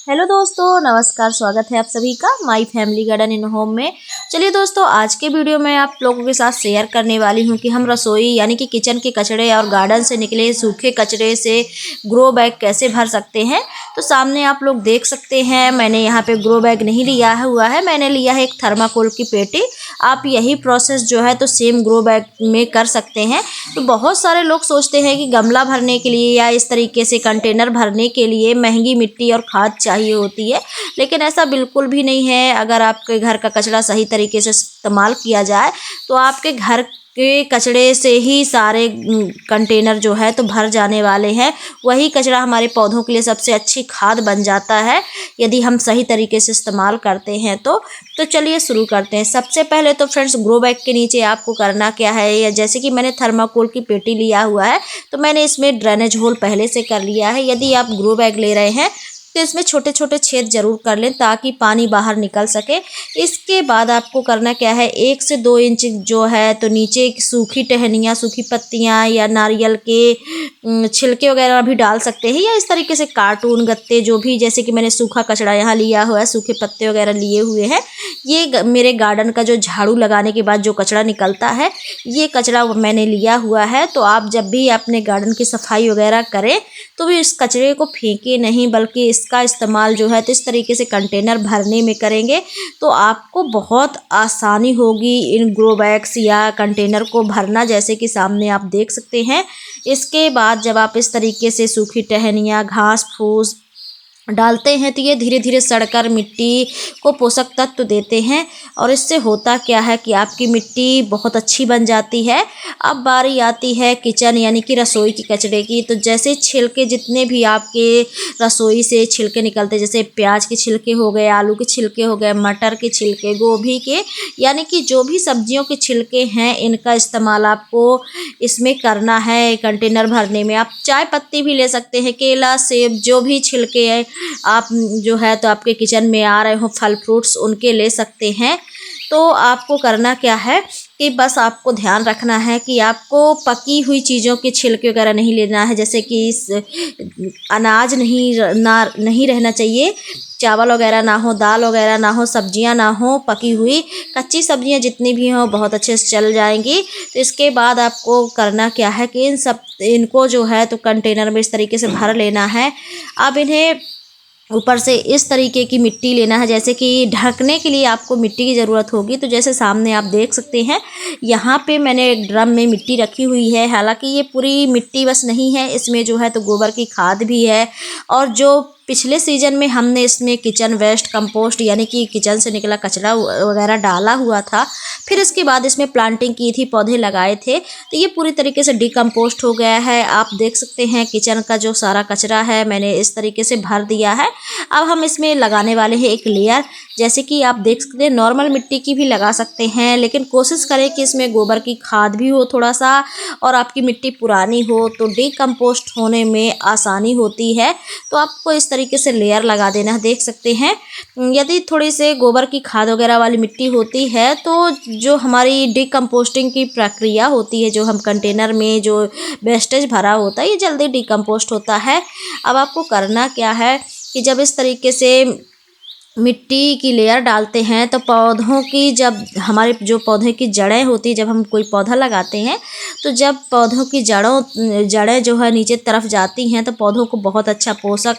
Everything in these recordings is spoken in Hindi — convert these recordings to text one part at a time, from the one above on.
हेलो दोस्तों, नमस्कार। स्वागत है आप सभी का my family garden in home में। चलिए दोस्तों, आज के वीडियो में आप लोगों के साथ शेयर करने वाली हूं कि हम रसोई यानी कि किचन के कचरे और गार्डन से निकले सूखे कचरे से ग्रो बैग कैसे भर सकते हैं। तो सामने आप लोग देख सकते हैं, मैंने यहाँ पे ग्रो बैग नहीं लिया हुआ है, मैंने लिया है एक थर्माकोल की पेटी। आप यही प्रोसेस जो है तो सेम ग्रो बैग में कर सकते हैं। तो बहुत सारे लोग सोचते हैं कि गमला भरने के लिए या इस तरीके से कंटेनर भरने के लिए महंगी मिट्टी और खाद चाहिए होती है, लेकिन ऐसा बिल्कुल भी नहीं है। अगर आपके घर का कचरा सही तरीके से इस्तेमाल किया जाए तो आपके घर के कचड़े से ही सारे कंटेनर जो है तो भर जाने वाले हैं। वही कचरा हमारे पौधों के लिए सबसे अच्छी खाद बन जाता है यदि हम सही तरीके से इस्तेमाल करते हैं तो चलिए शुरू करते हैं। सबसे पहले तो फ्रेंड्स, ग्रो बैग के नीचे आपको करना क्या है, या जैसे कि मैंने थर्माकोल की पेटी लिया हुआ है तो मैंने इसमें ड्रेनेज होल पहले से कर लिया है। यदि आप ग्रो बैग ले रहे हैं तो इसमें छोटे छोटे छेद जरूर कर लें ताकि पानी बाहर निकल सके। इसके बाद आपको करना क्या है, 1 से 2 इंच जो है तो नीचे सूखी टहनियाँ, सूखी पत्तियाँ या नारियल के छिलके वगैरह भी डाल सकते हैं, या इस तरीके से कार्टून गत्ते जो भी, जैसे कि मैंने सूखा कचरा यहाँ लिया हुआ है, सूखे पत्ते वगैरह लिए हुए हैं। ये मेरे गार्डन का जो झाड़ू लगाने के बाद जो कचरा निकलता है, ये कचरा मैंने लिया हुआ है। तो आप जब भी अपने गार्डन की सफाई वगैरह करें तो भी इस कचरे को फेंके नहीं, बल्कि इसका इस्तेमाल जो है तो इस तरीके से कंटेनर भरने में करेंगे तो आपको बहुत आसानी होगी इन ग्रो बैग्स या कंटेनर को भरना, जैसे कि सामने आप देख सकते हैं। इसके बाद जब आप इस तरीके से सूखी टहनियाँ, घास फूस डालते हैं तो ये धीरे धीरे सड़कर मिट्टी को पोषक तत्व देते हैं, और इससे होता क्या है कि आपकी मिट्टी बहुत अच्छी बन जाती है। अब बारी आती है किचन यानी कि रसोई की कचरे की। तो जैसे छिलके, जितने भी आपके रसोई से छिलके निकलते, जैसे प्याज के छिलके हो गए, आलू के छिलके हो गए, मटर के छिलके, गोभी के, यानी कि जो भी सब्जियों के छिलके हैं, इनका इस्तेमाल आपको इसमें करना है कंटेनर भरने में। आप चाय पत्ती भी ले सकते हैं, केला, सेब, जो भी छिलके हैं आप जो है तो आपके किचन में आ रहे हो, फल फ्रूट्स, उनके ले सकते हैं। तो आपको करना क्या है कि बस आपको ध्यान रखना है कि आपको पकी हुई चीज़ों के छिलके वगैरह नहीं लेना है, जैसे कि अनाज नहीं रहना चाहिए, चावल वगैरह ना हो, दाल वगैरह ना हो, सब्जियां ना हो पकी हुई। कच्ची सब्जियां जितनी भी हों बहुत अच्छे से चल जाएंगी। तो इसके बाद आपको करना क्या है कि इनको जो है तो कंटेनर में इस तरीके से भर लेना है। अब इन्हें ऊपर से इस तरीके की मिट्टी लेना है, जैसे कि ढकने के लिए आपको मिट्टी की ज़रूरत होगी। तो जैसे सामने आप देख सकते हैं, यहाँ पे मैंने एक ड्रम में मिट्टी रखी हुई है। हालांकि ये पूरी मिट्टी बस नहीं है, इसमें जो है तो गोबर की खाद भी है, और जो पिछले सीजन में हमने इसमें किचन वेस्ट कंपोस्ट यानी कि किचन से निकला कचरा वगैरह डाला हुआ था, फिर इसके बाद इसमें प्लांटिंग की थी, पौधे लगाए थे, तो ये पूरी तरीके से डिकम्पोस्ट हो गया है। आप देख सकते हैं किचन का जो सारा कचरा है मैंने इस तरीके से भर दिया है। अब हम इसमें लगाने वाले हैं एक लेयर, जैसे कि आप देख सकते हैं नॉर्मल मिट्टी की भी लगा सकते हैं, लेकिन कोशिश करें कि इसमें गोबर की खाद भी हो थोड़ा सा, और आपकी मिट्टी पुरानी हो तो डिकम्पोस्ट होने में आसानी होती है। तो आपको इस तरीके से लेयर लगा देना है। देख सकते हैं, यदि थोड़ी से गोबर की खाद वगैरह वाली मिट्टी होती है तो जो हमारी डिकम्पोस्टिंग की प्रक्रिया होती है, जो हम कंटेनर में जो वेस्टेज भरा होता है, ये जल्दी डिकम्पोस्ट होता है। अब आपको करना क्या है कि जब इस तरीके से मिट्टी की लेयर डालते हैं तो पौधों की, जब हमारे जो पौधे की जड़ें होती है, जब हम कोई पौधा लगाते हैं तो जब पौधों की जड़ें जो है नीचे तरफ जाती हैं तो पौधों को बहुत अच्छा पोषक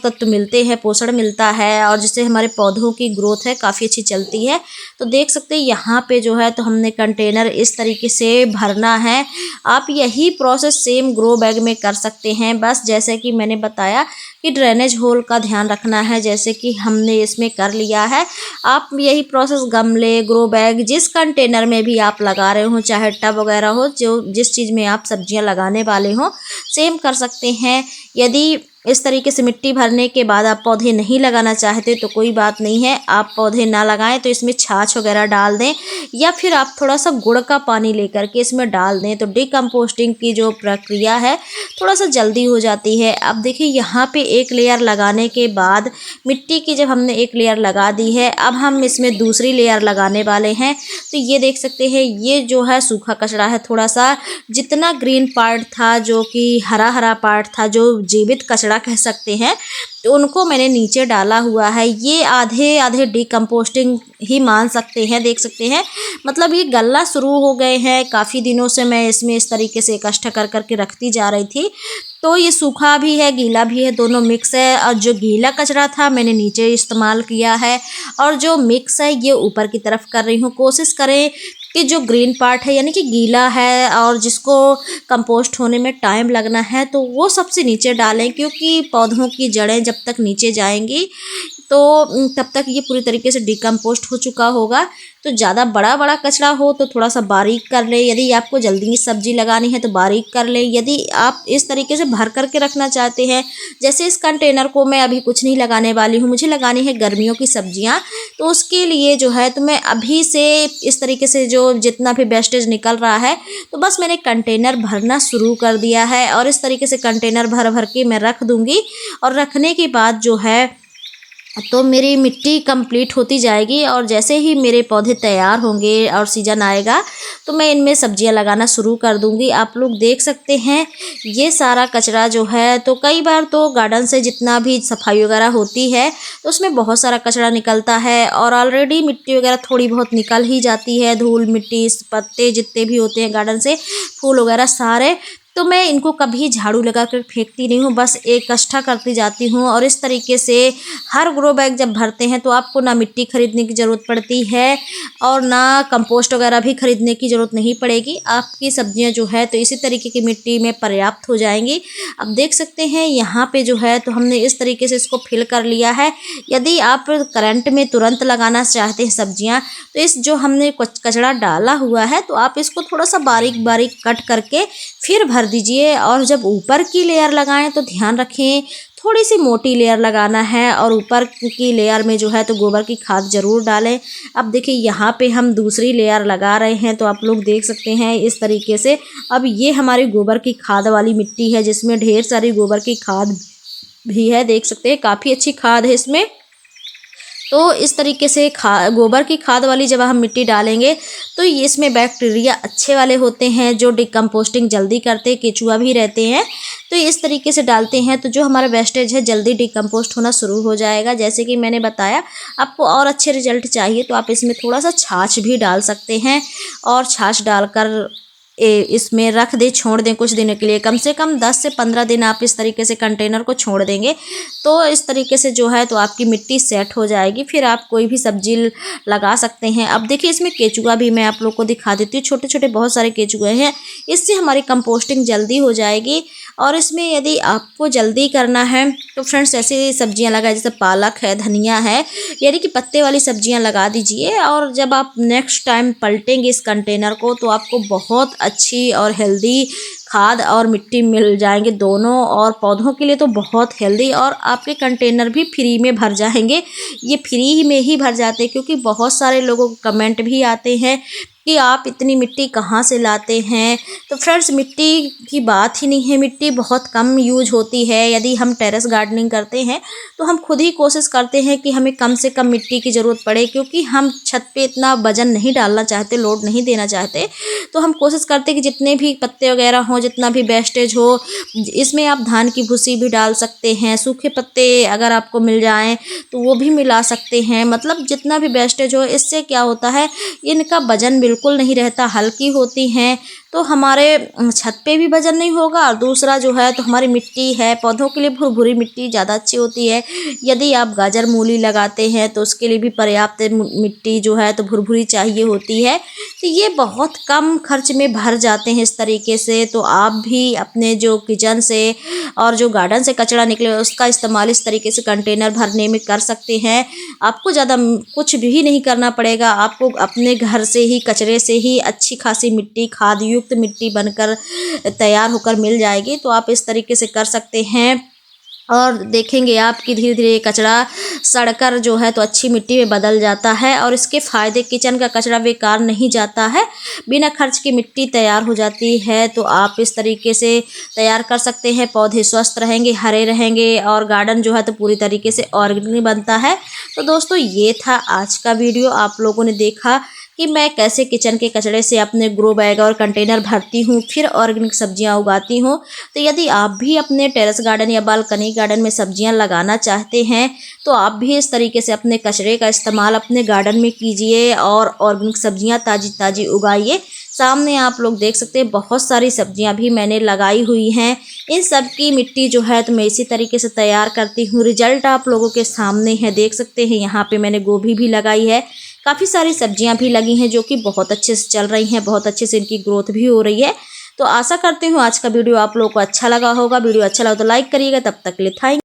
तत्व मिलते हैं, पोषण मिलता है, और जिससे हमारे पौधों की ग्रोथ है काफ़ी अच्छी चलती है। तो देख सकते हैं यहाँ पे जो है तो हमने कंटेनर इस तरीके से भरना है। आप यही प्रोसेस सेम ग्रो बैग में कर सकते हैं, बस जैसे कि मैंने बताया कि ड्रेनेज होल का ध्यान रखना है, जैसे कि हमने इसमें कर लिया है। आप यही प्रोसेस गमले, ग्रो बैग, जिस कंटेनर में भी आप लगा रहे हो, चाहे टब वगैरह हो, जो जिस चीज़ में आप सब्जियां लगाने वाले हो, सेम कर सकते हैं। यदि इस तरीके से मिट्टी भरने के बाद आप पौधे नहीं लगाना चाहते तो कोई बात नहीं है, आप पौधे ना लगाएं तो इसमें छाछ वगैरह डाल दें, या फिर आप थोड़ा सा गुड़ का पानी लेकर के इसमें डाल दें, तो डिकम्पोस्टिंग की जो प्रक्रिया है थोड़ा सा जल्दी हो जाती है। अब देखिए यहाँ पे एक लेयर लगाने के बाद मिट्टी की जब हमने एक लेयर लगा दी है, अब हम इसमें दूसरी लेयर लगाने वाले हैं। तो ये देख सकते हैं, ये जो है सूखा कचरा है, थोड़ा सा जितना ग्रीन पार्ट था, जो कि हरा हरा पार्ट था, जो जीवित कचरा गल्ला कह सकते हैं, तो उनको मैंने नीचे डाला हुआ है। ये आधे आधे डिकम्पोस्टिंग ही मान सकते हैं, देख सकते हैं। मतलब ये गलना शुरू हो गए हैं। काफ़ी दिनों से मैं इसमें इस तरीके से इकट्ठा कर करके रखती जा रही थी। तो ये सूखा भी है, गीला भी है, दोनों मिक्स है। और जो गीला कचरा था मैंने नीचे इस्तेमाल किया है, और जो मिक्स है ये ऊपर की तरफ कर रही हूँ। कोशिश करें कि जो ग्रीन पार्ट है यानी कि गीला है और जिसको कंपोस्ट होने में टाइम लगना है, तो वो सबसे नीचे डालें, क्योंकि पौधों की जड़ें जब तक नीचे जाएंगी तो तब तक ये पूरी तरीके से डिकम्पोस्ट हो चुका होगा। तो ज़्यादा बड़ा बड़ा कचरा हो तो थोड़ा सा बारीक कर ले। यदि आपको जल्दी सब्जी लगानी है तो बारीक कर ले। यदि आप इस तरीके से भर करके रखना चाहते हैं, जैसे इस कंटेनर को मैं अभी कुछ नहीं लगाने वाली हूँ, मुझे लगानी है गर्मियों की सब्जियाँ, तो उसके लिए जो है तो मैं अभी से इस तरीके से जो जितना भी वेस्टेज निकल रहा है, तो बस मैंने कंटेनर भरना शुरू कर दिया है। और इस तरीके से कंटेनर भर भर के मैं रख दूँगी, और रखने के बाद जो है तो मेरी मिट्टी कंप्लीट होती जाएगी। और जैसे ही मेरे पौधे तैयार होंगे और सीजन आएगा तो मैं इनमें सब्जियां लगाना शुरू कर दूंगी। आप लोग देख सकते हैं ये सारा कचरा जो है, तो कई बार तो गार्डन से जितना भी सफाई वगैरह होती है तो उसमें बहुत सारा कचरा निकलता है, और ऑलरेडी मिट्टी वगैरह थोड़ी बहुत निकल ही जाती है। धूल मिट्टी पत्ते जितने भी होते हैं गार्डन से, फूल वगैरह सारे, तो मैं इनको कभी झाड़ू लगा कर फेंकती नहीं हूँ, बस इकट्ठा करती जाती हूँ। और इस तरीके से हर ग्रो बैग जब भरते हैं तो आपको ना मिट्टी खरीदने की ज़रूरत पड़ती है और ना कंपोस्ट वगैरह भी खरीदने की ज़रूरत नहीं पड़ेगी। आपकी सब्जियां जो है तो इसी तरीके की मिट्टी में पर्याप्त हो जाएंगी। अब देख सकते हैं यहाँ पे जो है तो हमने इस तरीके से इसको फिल कर लिया है। यदि आप करंट में तुरंत लगाना चाहते हैं सब्जियाँ, तो इस जो हमने कचरा डाला हुआ है तो आप इसको थोड़ा सा बारीक बारीक कट करके फिर भर दीजिए। और जब ऊपर की लेयर लगाएं तो ध्यान रखें थोड़ी सी मोटी लेयर लगाना है, और ऊपर की लेयर में जो है तो गोबर की खाद ज़रूर डालें। अब देखिए यहाँ पे हम दूसरी लेयर लगा रहे हैं, तो आप लोग देख सकते हैं इस तरीके से। अब ये हमारी गोबर की खाद वाली मिट्टी है जिसमें ढेर सारी गोबर की खाद भी है, देख सकते हैं काफ़ी अच्छी खाद है इसमें। तो इस तरीके से गोबर की खाद वाली जब हम मिट्टी डालेंगे तो इसमें बैक्टीरिया अच्छे वाले होते हैं जो डिकम्पोस्टिंग जल्दी करते, केचुआ भी रहते हैं। तो इस तरीके से डालते हैं तो जो हमारा वेस्टेज है जल्दी डिकम्पोस्ट होना शुरू हो जाएगा। जैसे कि मैंने बताया, आपको और अच्छे रिजल्ट चाहिए तो आप इसमें थोड़ा सा छाछ भी डाल सकते हैं, और छाछ डालकर इसमें रख दें, छोड़ दें कुछ दिनों के लिए। कम से कम 10 से 15 दिन आप इस तरीके से कंटेनर को छोड़ देंगे तो इस तरीके से जो है तो आपकी मिट्टी सेट हो जाएगी। फिर आप कोई भी सब्जी लगा सकते हैं। अब देखिए इसमें केचुआ भी मैं आप लोग को दिखा देती हूँ, छोटे छोटे बहुत सारे केचुए हैं। इससे हमारी कंपोस्टिंग जल्दी हो जाएगी। और इसमें यदि आपको जल्दी करना है तो फ्रेंड्स ऐसी सब्जियां लगाएं, जैसे पालक है, धनिया है, यानी कि पत्ते वाली सब्जियां लगा दीजिए। और जब आप नेक्स्ट टाइम पलटेंगे इस कंटेनर को तो आपको बहुत अच्छी और हेल्दी खाद और मिट्टी मिल जाएंगे दोनों, और पौधों के लिए तो बहुत हेल्दी। और आपके कंटेनर भी फ्री में भर जाएंगे। ये फ्री में ही भर जाते हैं, क्योंकि बहुत सारे लोगों को कमेंट भी आते हैं कि आप इतनी मिट्टी कहाँ से लाते हैं। तो फ्रेंड्स मिट्टी की बात ही नहीं है, मिट्टी बहुत कम यूज होती है। यदि हम टेरेस गार्डनिंग करते हैं तो हम खुद ही कोशिश करते हैं कि हमें कम से कम मिट्टी की ज़रूरत पड़े, क्योंकि हम छत पे इतना वजन नहीं डालना चाहते, लोड नहीं देना चाहते। तो हम कोशिश करते हैं कि जितने भी पत्ते वगैरह हों, जितना भी वेस्टेज हो, इसमें आप धान की भूसी भी डाल सकते हैं, सूखे पत्ते अगर आपको मिल जाएं तो वो भी मिला सकते हैं। मतलब जितना भी वेस्टेज हो, इससे क्या होता है इनका वजन बिल्कुल नहीं रहता, हल्की होती हैं, तो हमारे छत पे भी वजन नहीं होगा। और दूसरा जो है तो हमारी मिट्टी है, पौधों के लिए भुरभुरी मिट्टी ज़्यादा अच्छी होती है। यदि आप गाजर मूली लगाते हैं तो उसके लिए भी पर्याप्त मिट्टी जो है तो भुरभुरी चाहिए होती है। तो ये बहुत कम खर्च में भर जाते हैं इस तरीके से। तो आप भी अपने जो किचन से और जो गार्डन से कचरा निकले उसका इस्तेमाल इस तरीके से कंटेनर भरने में कर सकते हैं। आपको ज़्यादा कुछ भी नहीं करना पड़ेगा, आपको अपने घर से ही कचरे से ही अच्छी खासी मिट्टी, खाद युक्त मिट्टी बनकर तैयार होकर मिल जाएगी। तो आप इस तरीके से कर सकते हैं, और देखेंगे आप कि धीरे धीरे कचरा सड़कर जो है तो अच्छी मिट्टी में बदल जाता है। और इसके फ़ायदे, किचन का कचरा बेकार नहीं जाता है, बिना खर्च की मिट्टी तैयार हो जाती है। तो आप इस तरीके से तैयार कर सकते हैं, पौधे स्वस्थ रहेंगे, हरे रहेंगे, और गार्डन जो है तो पूरी तरीके से ऑर्गेनिक बनता है। तो दोस्तों ये था आज का वीडियो। आप लोगों ने देखा कि मैं कैसे किचन के कचरे से अपने ग्रो बैग और कंटेनर भरती हूँ, फिर ऑर्गेनिक सब्जियाँ उगाती हूँ। तो यदि आप भी अपने टेरेस गार्डन या बालकनी गार्डन में सब्जियाँ लगाना चाहते हैं तो आप भी इस तरीके से अपने कचरे का इस्तेमाल अपने गार्डन में कीजिए और ऑर्गेनिक सब्जियाँ ताज़ी ताज़ी उगाइए। सामने आप लोग देख सकते हैं बहुत सारी सब्जियां भी मैंने लगाई हुई हैं। इन सब की मिट्टी जो है तो मैं इसी तरीके से तैयार करती हूँ। रिजल्ट आप लोगों के सामने है, देख सकते हैं। यहाँ पे मैंने गोभी भी लगाई है, काफ़ी सारी सब्जियां भी लगी हैं जो कि बहुत अच्छे से चल रही हैं, बहुत अच्छे से इनकी ग्रोथ भी हो रही है। तो आशा करती हूँ आज का वीडियो आप लोगों को अच्छा लगा होगा। वीडियो अच्छा लगा तो लाइक करिएगा। तब तक के लिए थैंक